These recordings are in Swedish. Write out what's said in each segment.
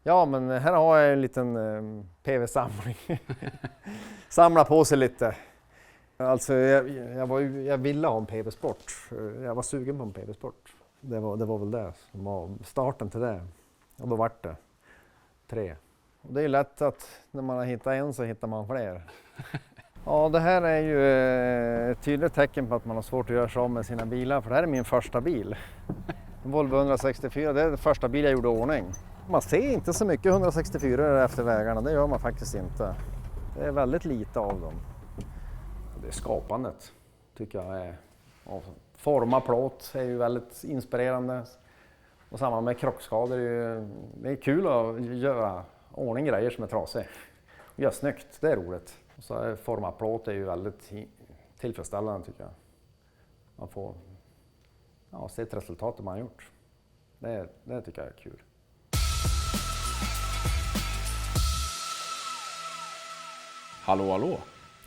Ja, men här har jag en liten PV-samling. Samla på sig lite. Alltså jag ville ha en PV-sport. Jag var sugen på en PV-sport. Det var väl det som var starten till det. Och då vart det 3. Och det är ju lätt att när man har hittat en så hittar man fler. Ja, det här är ju ett tydligt tecken på att man har svårt att göra sig av med sina bilar. För det här är min första bil. En Volvo 164, det är den första bil jag gjorde i ordning. Man ser inte så mycket 164 efter vägarna, det gör man faktiskt inte. Det är väldigt lite av dem. Det är skapandet, tycker jag är. Och forma plåt är ju väldigt inspirerande. Och samma med krockskador, det är kul att göra ordning grejer som är trasiga. Göra snyggt, det är roligt. Och så forma plåt är ju väldigt tillfredsställande, tycker jag. Man får se ett resultat man har gjort. Det tycker jag är kul. Hallå, hallå.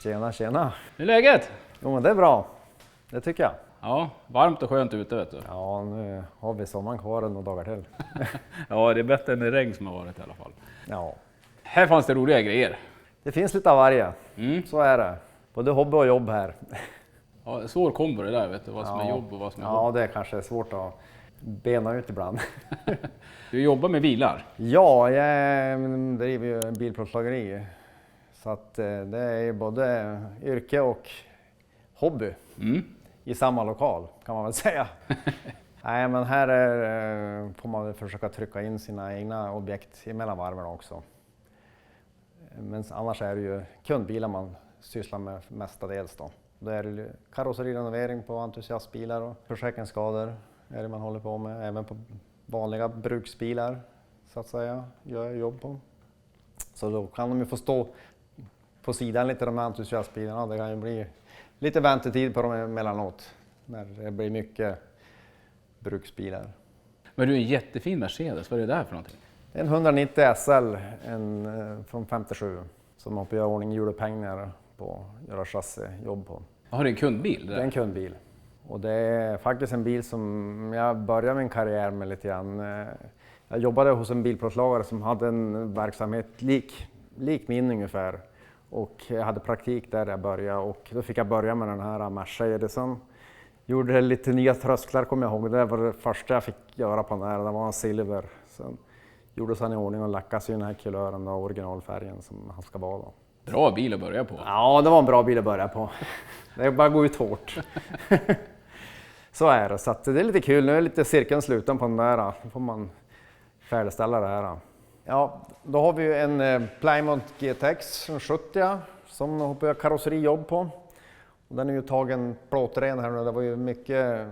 Tjena, tjena. Hur är läget? Jo, men det är bra. Det tycker jag. Ja, varmt och skönt ute, vet du. Ja, nu har vi sommaren kvar några dagar till. Ja, det är bättre än det regn som har varit i alla fall. Ja. Här fanns det roliga grejer. Det finns lite av varje. Mm. Så är det. Både hobby och jobb här. Ja, svår kombo det där, vet du. Vad som är jobb och vad som är hobby. Ja, det kanske är svårt att bena ut ibland. Du jobbar med bilar. Ja, jag driver ju bilplåtslageri. Så att det är ju både yrke och hobby i samma lokal, kan man väl säga. Nej, men här får man väl försöka trycka in sina egna objekt emellan varven också. Men annars är det ju kundbilar man sysslar med mestadels då. Det är karosserirenovering på entusiastbilar och försäkringsskador är det man håller på med. Även på vanliga bruksbilar, så att säga, gör jag jobb på. Så då kan de ju få stå på sidan lite, de här entusiastbilarna. Det kan ju bli lite väntetid på dem emellanåt när det blir mycket bruksbilar. Men du är en jättefin Mercedes, vad är det där för någonting? Det är en 190 SL från 57 som har på att göra ordning hjulupphängningar på att göra chassijobb på. Har du en kundbil? Det är en kundbil. Och det är faktiskt en bil som jag började min karriär med lite grann. Jag jobbade hos en bilplåtslagare som hade en verksamhet lik min ungefär. Och jag hade praktik där jag började och då fick jag börja med den här Mercedesen. Gjorde lite nya trösklar, kommer jag ihåg. Det var det första jag fick göra på den här. Det var en silver. Sen gjordes han i ordning och lackades i den här kulören och originalfärgen som han ska vara då. Bra bil att börja på. Ja, det var en bra bil att börja på. Det är bara att gå ut hårt. Så är det, så att det är lite kul. Nu är lite cirkeln sluten på den där. Då får man färdigställa det här. Ja, då har vi ju en Plymouth GTX 70 som jag har karosserijobb på. Och den är ju tagen plåtren här nu. Det var ju mycket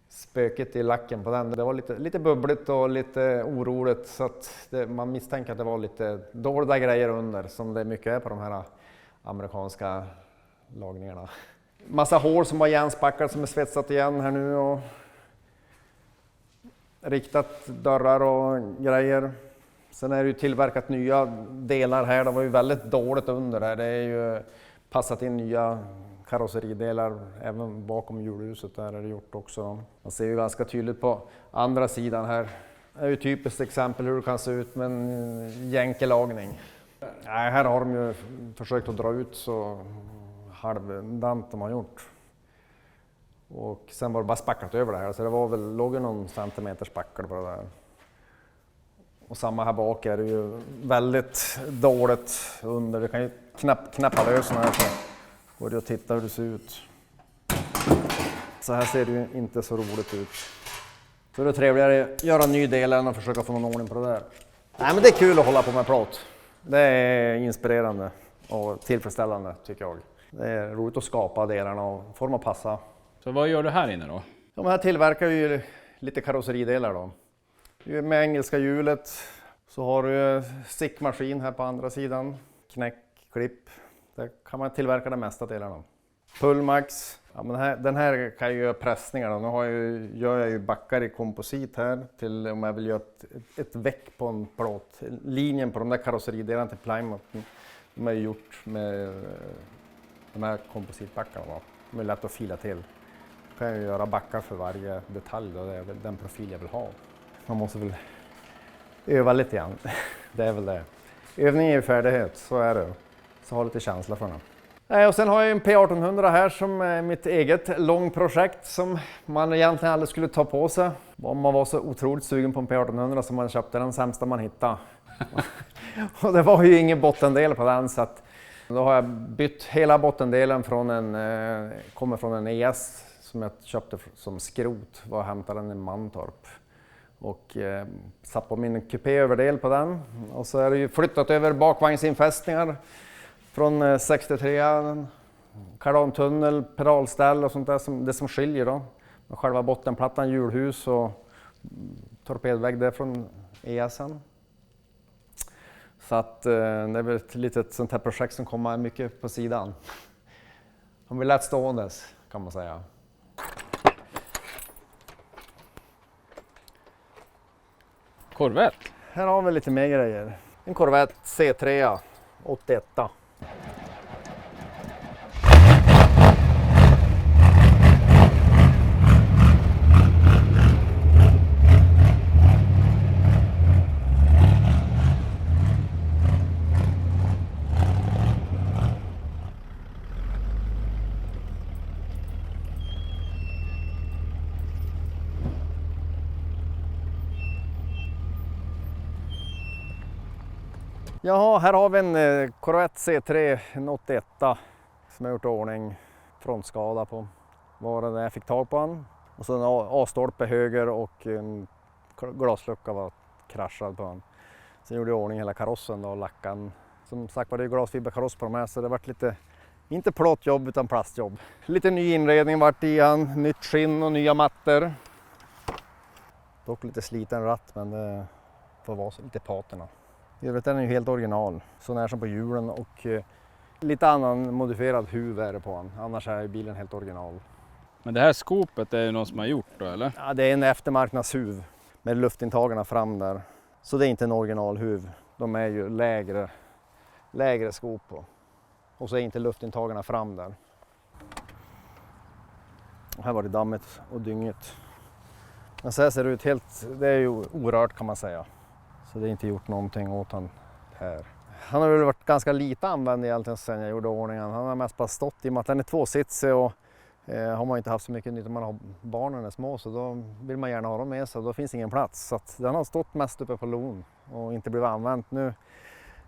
spöket i lacken på den. Det var lite bubbligt och lite oroligt så att man misstänker att det var lite dåliga grejer under som det mycket är på de här amerikanska lagningarna. Massa hål som var igenspackade som är svetsat igen här nu och riktat dörrar och grejer. Sen är det ju tillverkat nya delar här. Det var ju väldigt dåligt under här. Det är ju passat in nya karosseridelar även bakom hjulhuset där är det gjort också. Man ser ju ganska tydligt på andra sidan här. Det är ju typiskt exempel hur det kan se ut med en jänkelagning. Nej, här har de ju försökt att dra ut så halvdant de har gjort. Och sen var det bara spacklat över det här så det var väl, låg ju någon centimeter spackel på det där. Och samma här bak är det ju väldigt dåligt under. Du kan ju knäppa lös den här så går det att titta hur det ser ut. Så här ser det ju inte så roligt ut. Så det är trevligare att göra en ny del än att försöka få någon ordning på det där. Nej, men det är kul att hålla på med plåt. Det är inspirerande och tillfredsställande tycker jag. Det är roligt att skapa delarna och få dem att passa. Så vad gör du här inne då? De här tillverkar ju lite karosseridelar då. Med engelska hjulet så har du stickmaskin här på andra sidan. Knäck, klipp. Där kan man tillverka de mesta delarna. Pullmax. Ja, men den här kan jag göra pressningar då. Nu gör jag ju backar i komposit här till om jag vill göra ett väck på en plåt. Linjen på de där karosseridelarna till Plymouth, de är gjort med de här kompositbackarna. De är lätt att fila till. Då kan jag göra backar för varje detalj då, det är den profil jag vill ha. Man måste väl öva lite grann. Det är väl det. Övning är ju färdighet, så är det. Så ha lite känsla för det. Och sen har jag en P1800 här som är mitt eget långprojekt som man egentligen aldrig skulle ta på sig. Om man var så otroligt sugen på en P1800 som man köpte den sämsta man hittade. Och det var ju ingen bottendel på den, så att då har jag bytt hela bottendelen kommer från en ES som jag köpte som skrot. Var och hämtade den i Mantorp. Och satt på min kupéöverdel på den. Och så är det ju flyttat över bakvagnsinfästningar från 63, kardantunnel, pedalställ och sånt där, det som skiljer då. Med själva bottenplattan, hjulhus och torpedvägg där från ESen. Så att det är väl ett litet sånt här projekt som kommer mycket på sidan. De blir lätt ståendes kan man säga. Corvette. Här har vi lite mer grejer. En Corvette C3 81. Jaha, här har vi en Corvette C3, en 81 som jag gjort i ordning. Frontskada på var det jag fick tag på den. Och så en A-stolpe höger och en glaslucka var kraschad på den. Sen gjorde jag i ordning hela karossen och lackan. Som sagt var det glasfiberkaross på de här, så det varit lite, inte plåtjobb utan plastjobb. Lite ny inredning vart i han, nytt skinn och nya mattor. Dock lite sliten ratt, men det får vara lite paterna. I övrigt är den ju helt original, så när som på hjulen och lite annan modifierad huv är det på den. Annars är bilen helt original. Men det här skopet är ju någon som har gjort då, eller? Ja, det är en eftermarknadshuv med luftintagarna fram där. Så det är inte en originalhuv. De är ju lägre skop på. Och så är inte luftintagarna fram där. Och här var det dammigt och dynget. Men så här ser det ut helt, det är ju orört kan man säga. Så det är inte gjort någonting åt han här. Han har väl varit ganska lite använd egentligen sedan jag gjorde ordningen. Han har mest bara stått i och med att den är tvåsitsig och har man inte haft så mycket nytta. Man har barnen är små så då vill man gärna ha dem med sig och då finns ingen plats. Så att den har stått mest uppe på lon och inte blivit använt. Nu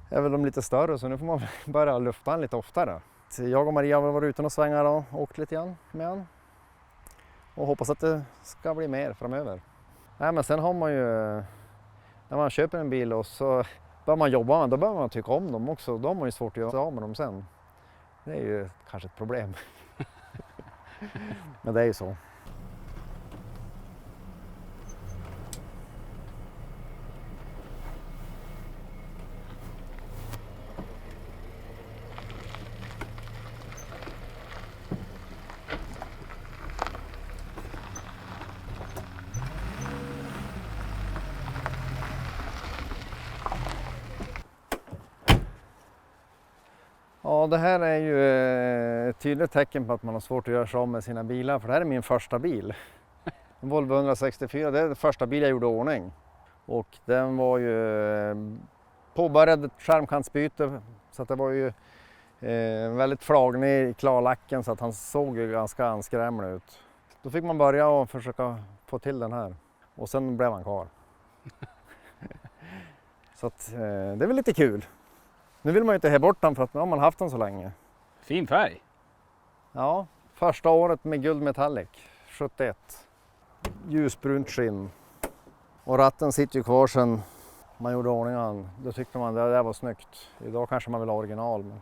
är väl de lite större så nu får man börja lufta den lite oftare. Så jag och Maria har varit ute och svängar och åkt lite grann med den. Och hoppas att det ska bli mer framöver. Nej, men sen har man ju, när man köper en bil och så börjar man jobba med, då börjar man tycka om dem också. Då har man ju svårt att göra sig av med dem sen. Det är ju kanske ett problem. Men det är ju så. Ja, det här är ju ett tydligt tecken på att man har svårt att göra sig av med sina bilar. För det här är min första bil. En Volvo 164, det är den första bil jag gjorde i ordning. Och den var ju påbörjad skärmkantsbyte. Så att det var ju väldigt flagnig i klarlacken så att han såg ju ganska anskrämlig ut. Då fick man börja och försöka få till den här. Och sen blev han kvar. Så att det är väl lite kul. Nu vill man ju inte ha bort den för att nu har man haft den så länge. Fin färg. Ja, första året med guld metallic, 71. Ljusbrunt skinn. Och ratten sitter ju kvar sedan man gjorde ordningen. Då tyckte man det där var snyggt. Idag kanske man vill ha original, men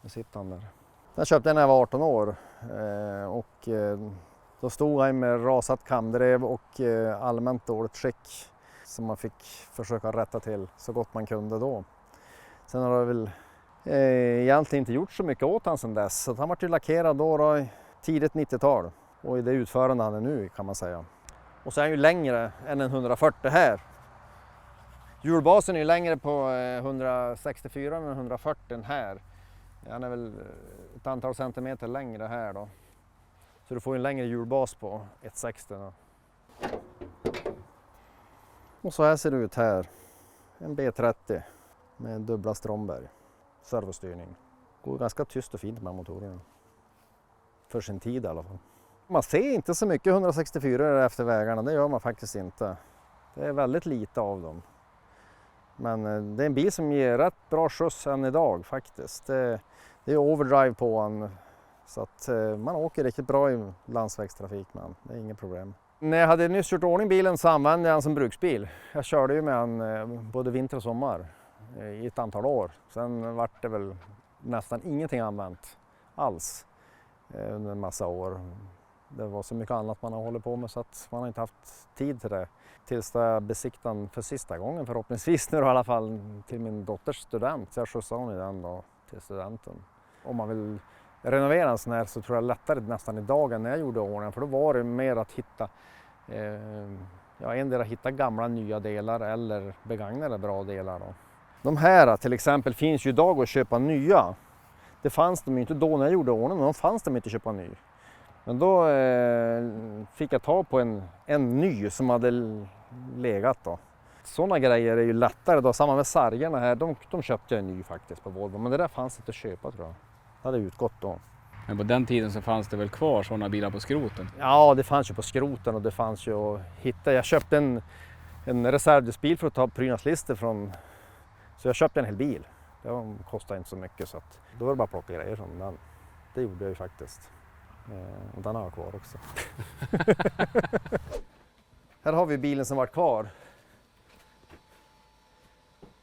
nu sitter han där. Den köpte jag när jag var 18 år. Och då stod han med rasat kamdrev och allmänt dåligt skick. Som man fick försöka rätta till så gott man kunde då. Sen har det väl egentligen inte gjort så mycket åt han sedan dess. Så han var ju lackerad då i tidigt 90-tal. Och i det utförande han är nu kan man säga. Och så är han ju längre än en 140 här. Hjulbasen är ju längre på 164 än 140 här. Han är väl ett antal centimeter längre här då. Så du får en längre hjulbas på 160. Och så här ser det ut här. En B30 med dubbla Stromberg. Servostyrning. Går ganska tyst och fint med motorerna. För sin tid i alla fall. Man ser inte så mycket 164 efter vägarna, det gör man faktiskt inte. Det är väldigt lite av dem. Men det är en bil som ger rätt bra skjuts än idag faktiskt. Det är overdrive på den. Så att man åker riktigt bra i landsvägstrafik, men det är inget problem. När jag hade nyss gjort ordning bilen så använde jag den som bruksbil. Jag körde ju med den både vinter och sommar i ett antal år. Sen var det väl nästan ingenting använt alls under en massa år. Det var så mycket annat man har hållit på med så att man har inte haft tid till det. Tills jag besiktade den för sista gången förhoppningsvis nu i alla fall till min dotters student. Så jag skjutsade hon i den då till studenten. Om man vill renovera en sån här så tror jag lättare nästan idag än när jag gjorde ordningen. För då var det mer att hitta, endera hitta gamla nya delar eller begagnade bra delar. Då. De här till exempel finns ju idag att köpa nya. Det fanns de inte då när jag gjorde ordningen, men de fanns de inte att köpa ny. Men då fick jag ta på en ny som hade legat då. Sådana grejer är ju lättare då, samma med sargerna här, de köpte jag ny faktiskt på Volvo. Men det där fanns inte att köpa tror jag. Det hade utgått då. Men på den tiden så fanns det väl kvar sådana bilar på skroten? Ja, det fanns ju på skroten och det fanns ju att hitta. Jag köpte en reservdelsbil för att ta prydnadslistor från. Så jag köpte en hel bil. Det kostade inte så mycket så att då var det bara att plocka grejer från den. Det gjorde jag ju faktiskt. Och den har jag kvar också. Här har vi bilen som var kvar.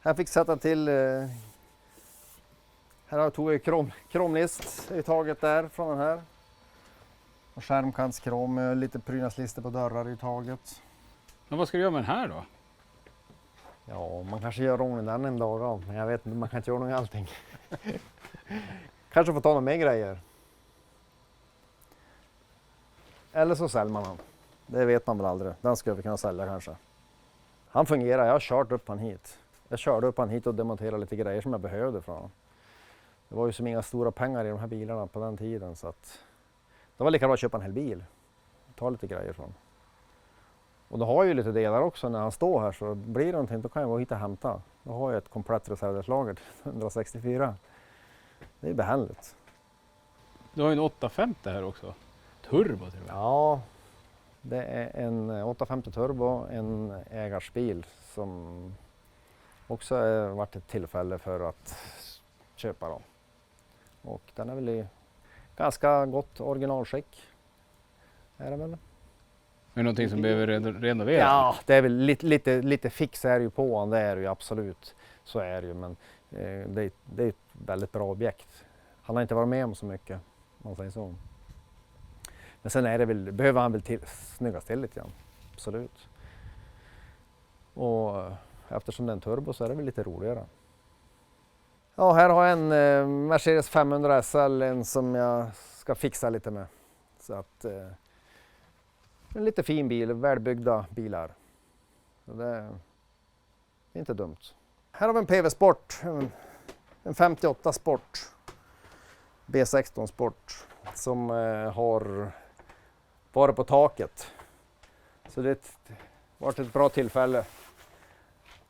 Här fick jag sätta till. Här tog jag kromlist i taget där från den här. Och skärmkantskrom med lite prydnadslister på dörrar i taget. Men vad ska du göra med den här då? Ja, man kanske gör ordning den en dag då, men jag vet inte, man kan inte göra något allting. Kanske få ta några mer grejer. Eller så säljer man den. Det vet man väl aldrig. Den skulle vi kunna sälja kanske. Han fungerar, jag har kört upp han hit. Jag körde upp han hit och demonterade lite grejer som jag behövde från honom. Det var ju som inga stora pengar i de här bilarna på den tiden så att det var lika bra att köpa en hel bil. Ta lite grejer från. Och då har jag ju lite delar också när han står här så blir det någonting då kan jag gå hit och hämta. Då har jag ett komplett reservdelslager 164. Det är behändigt. Du har ju en 850 här också. Turbo till och med. Ja, det är en 850 Turbo, en ägarsbil som också varit ett tillfälle för att köpa dem. Och den är väl i ganska gott originalskick. Är det väl? Är det någonting som behöver renoveras? Ja, det är väl lite fix är det ju på honom, det är det ju absolut. Så är det ju, men det är ett väldigt bra objekt. Han har inte varit med om så mycket, om man säger så. Men sen är det väl, behöver han väl snyggas till lite grann, absolut. Och eftersom det är en turbo så är det väl lite roligare. Ja, här har jag en Mercedes 500 SL, en som jag ska fixa lite med. Så att, en lite fin bil, välbyggda bilar. Så det är inte dumt. Här har vi en PV Sport, en 58 Sport, B16 Sport, som har varit på taket. Så det har varit ett bra tillfälle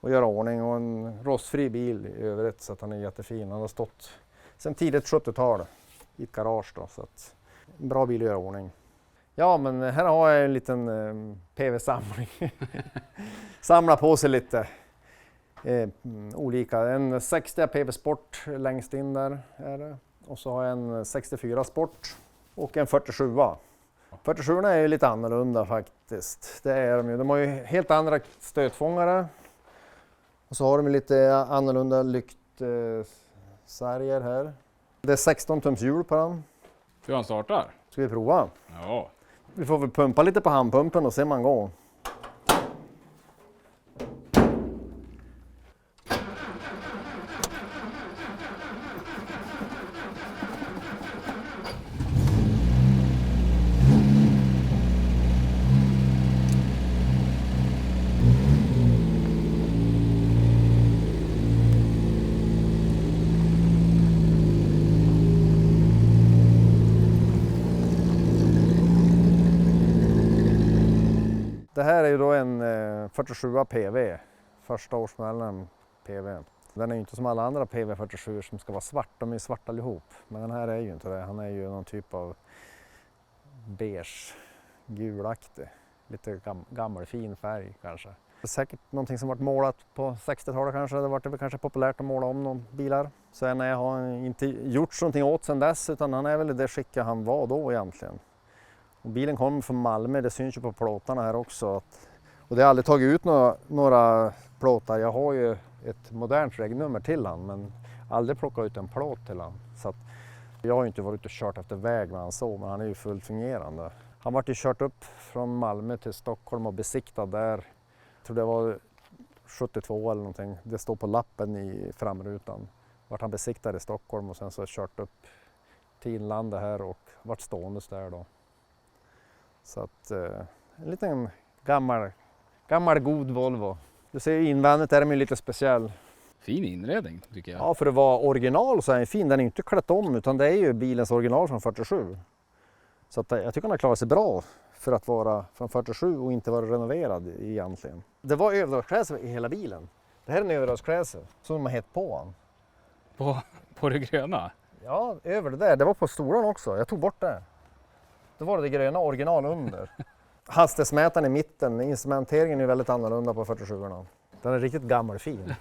att göra ordning och en rostfri bil i övrigt så att han är jättefin. Han har stått sedan tidigt 70-tal i ett garage då, så att en bra bil att göra ordning. Ja, men här har jag en liten PV-samling. Samla på sig lite olika. En 60 PV Sport längst in där är det. Och så har jag en 64 Sport och en 47. 47 är ju lite annorlunda faktiskt. Det är de ju. De har ju helt andra stötfångare. Och så har de lite annorlunda lyktsärger här. Det är 16 tums hjul på den. Hur han startar? Ska vi prova? Ja. Vi får väl pumpa lite på handpumpen och se man går. Det här är ju då en 47 PV, första årsmodellen PV. Den är ju inte som alla andra PV 47 som ska vara svart, de är ju svarta allihop. Men den här är ju inte det, han är ju någon typ av beige, gulaktig. Lite gammal fin färg kanske. Det är säkert någonting som varit målat på 60-talet kanske, det var väl kanske populärt att måla om de bilar. Sen har han inte gjort någonting åt sedan dess, utan han är väl i det skicket han var då egentligen. Och bilen kommer från Malmö, det syns ju på plåtarna här också. Och det har aldrig tagit ut några plåtar. Jag har ju ett modernt regnummer till han, men aldrig plockat ut en plåt till han. Så att jag har ju inte varit ute och kört efter väg med han så, men han är ju fullt fungerande. Han vart ju kört upp från Malmö till Stockholm och besiktad där. Jag tror det var 72 eller någonting. Det står på lappen i framrutan. Vart han besiktad i Stockholm och sen så kört upp till inlandet här och vart stående där då. Så att en liten gammal god Volvo. Du ser invändigt är den ju lite speciell. Fin inredning tycker jag. Ja, för det var original så är den fin. Den är inte klätt om utan det är ju bilens original från 47. Så att jag tycker han har klarat sig bra för att vara från 47 och inte vara renoverad egentligen. Det var överdragsklädsel i hela bilen. Det här är en överdragsklädsel som de har hett på han. På det gröna? Ja, över det där. Det var på stolen också. Jag tog bort det. Då var det gröna original under. Hastighetsmätaren i mitten, instrumenteringen är väldigt annorlunda på 47orna. Den är riktigt gammalfin.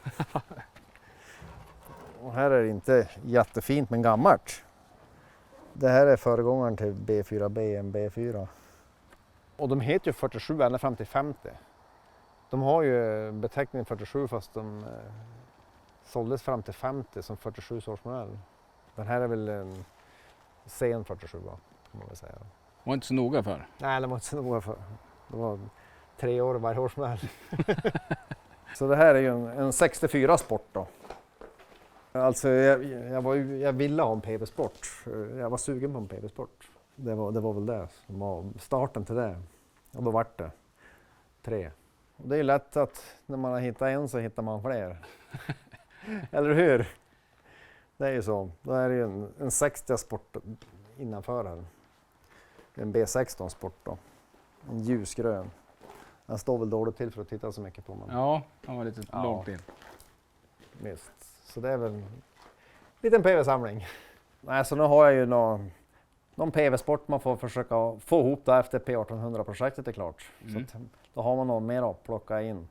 Och här är det inte jättefint men gammalt. Det här är föregångaren till B4B, en B4. Och de heter ju 47 ända fram till 50. De har ju beteckningen 47 fast de såldes fram till 50 som 47 årsmodell. Den här är väl en sen 47 kan man väl säga. Var inte så noga för? Nej, det var inte så noga för. Det var 3 år varje årsmodell. Så det här är ju en 64 Sport då. Alltså jag ville ha en PV Sport. Jag var sugen på en PV Sport. Det var väl det som var starten till det. Och då vart det 3. Och det är ju lätt att när man har hittat en så hittar man fler. Eller hur? Det är ju så. Då är det ju en 60 Sport innanför här. En B16 Sport då. En ljusgrön. Den står väl dåligt till för att titta så mycket på mig. Ja, den var lite långt in. Visst. Så det är väl en liten PV-samling. Nej, så nu har jag ju någon PV-sport man får försöka få ihop där efter P1800-projektet är klart. Så att, då har man något mer att plocka in.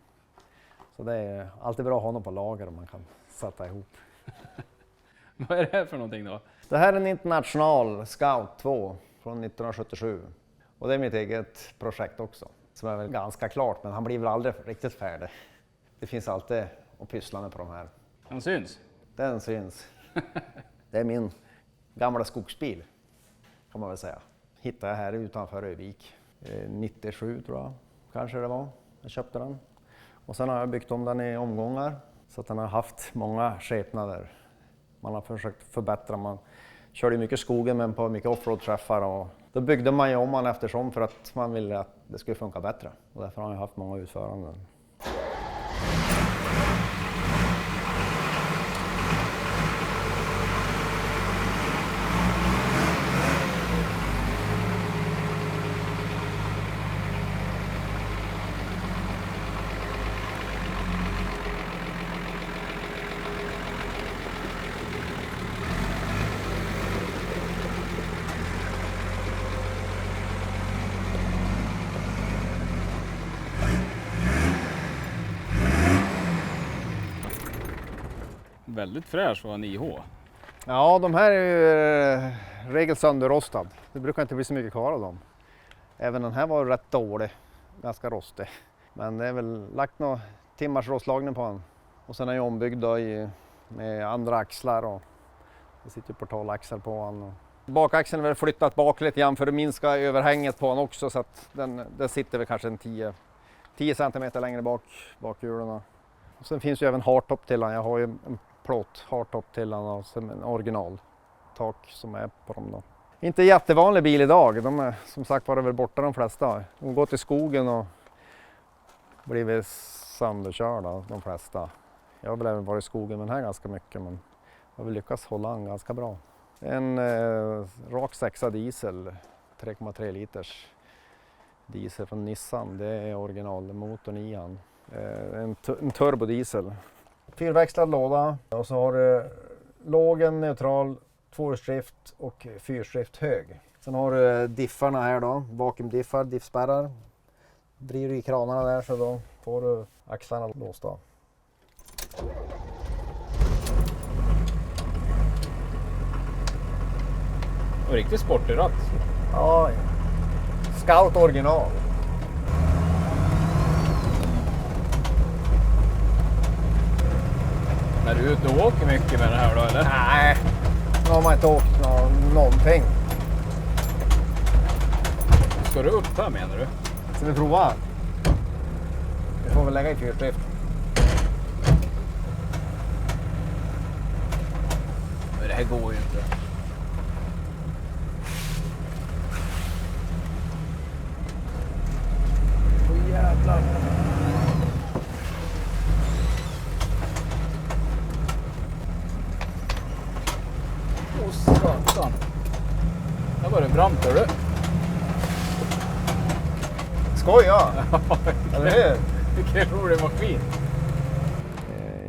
Så det är alltid bra att ha något på lager om man kan sätta ihop. Vad är det här för någonting då? Det här är en International Scout 2 från 1977. Och det är mitt eget projekt också. Som är väl ganska klart, men han blir väl aldrig riktigt färdig. Det finns alltid att pyssla med på de här. Den syns? Den syns. Det är min gamla skogsbil, kan man väl säga. Hittade jag här utanför Övik. 97 tror jag, kanske det var. Jag köpte den. Och sen har jag byggt om den i omgångar. Så att den har haft många skepnader. Man har försökt förbättra. Man körde mycket skogen men på mycket offroad-träffar. Och då byggde man ju om den eftersom för att man ville att det skulle funka bättre. Och därför har jag haft många utföranden. Väldigt fräsch för en IH. Ja, de här är ju regel sönderrostad. Det brukar inte bli så mycket kvar av dem. Även den här var rätt dålig, ganska rostig. Men det är väl lagt några timmars rostlagning på den. Och sen är jag ombyggd då med andra axlar och det sitter portalaxlar på den. Bakaxeln är väl flyttat bak lite grann för att minska överhänget på den också så att den sitter väl kanske en 10 cm längre bakhjulen. Och sen finns ju även hardtop till den. Jag har ju en plåt hardtop till den och sen en originaltak som är på dem då. Inte jättevanlig bil idag. De är som sagt var väl borta de flesta. De går till skogen och blivit sönderkörda de flesta. Jag har väl även varit i skogen med den här ganska mycket men jag har lyckats hålla den ganska bra. En rak 6 diesel 3,3 liters diesel från Nissan. Det är originalmotorn i han. En turbodiesel. Fyrväxlad låda och så har du lågen, neutral, tvåhjulsdrift och fyrhjulsdrift hög. Sen har du diffarna här då, vakuumdiffar, diffspärrar. Vrider i kranarna där så då får du axlarna låsta. Och riktigt sportig ratt. Ja, Scout original. Är du ute och åker mycket med det här då eller? Nej, nu har man inte åkt någonting. Ska du upp här menar du? Ska vi prova? Vi får väl lägga i fyrhjulsdrift. Men det här går ju inte. Åh jävlar. Åh satan. Där var det brant hör du. Skoja! Eller hur? Vilken rolig maskin.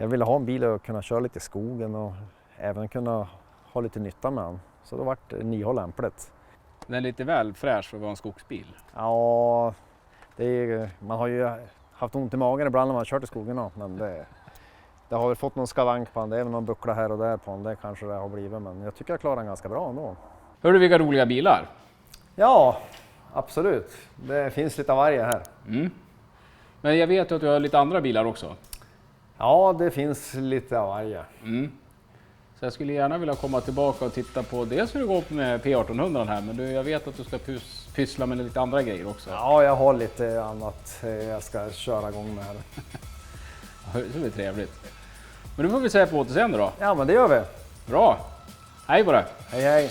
Jag ville ha en bil och kunna köra lite i skogen och även kunna ha lite nytta med den. Så då vart 9 lämpligt. Den är lite väl fräsch för att vara en skogsbil. Ja, man har ju haft ont i magen ibland när man har kört i skogen. Då, men det har väl fått någon skavank på den. Det är väl någon buckla här och där på den. Det kanske det har blivit. Men jag tycker jag klarar den ganska bra ändå. Hör du vilka roliga bilar? Ja, absolut. Det finns lite av varje här. Mm. Men jag vet ju att du har lite andra bilar också. Ja, det finns lite av varje. Mm. Så jag skulle gärna vilja komma tillbaka och titta på dels hur det går med P1800 här, men jag vet att du ska pyssla med lite andra grejer också. Ja, jag har lite annat jag ska köra igång med här. Det blir trevligt. Men då får vi säga på återseende då. Ja, men det gör vi. Bra! Hej på det! Hej hej!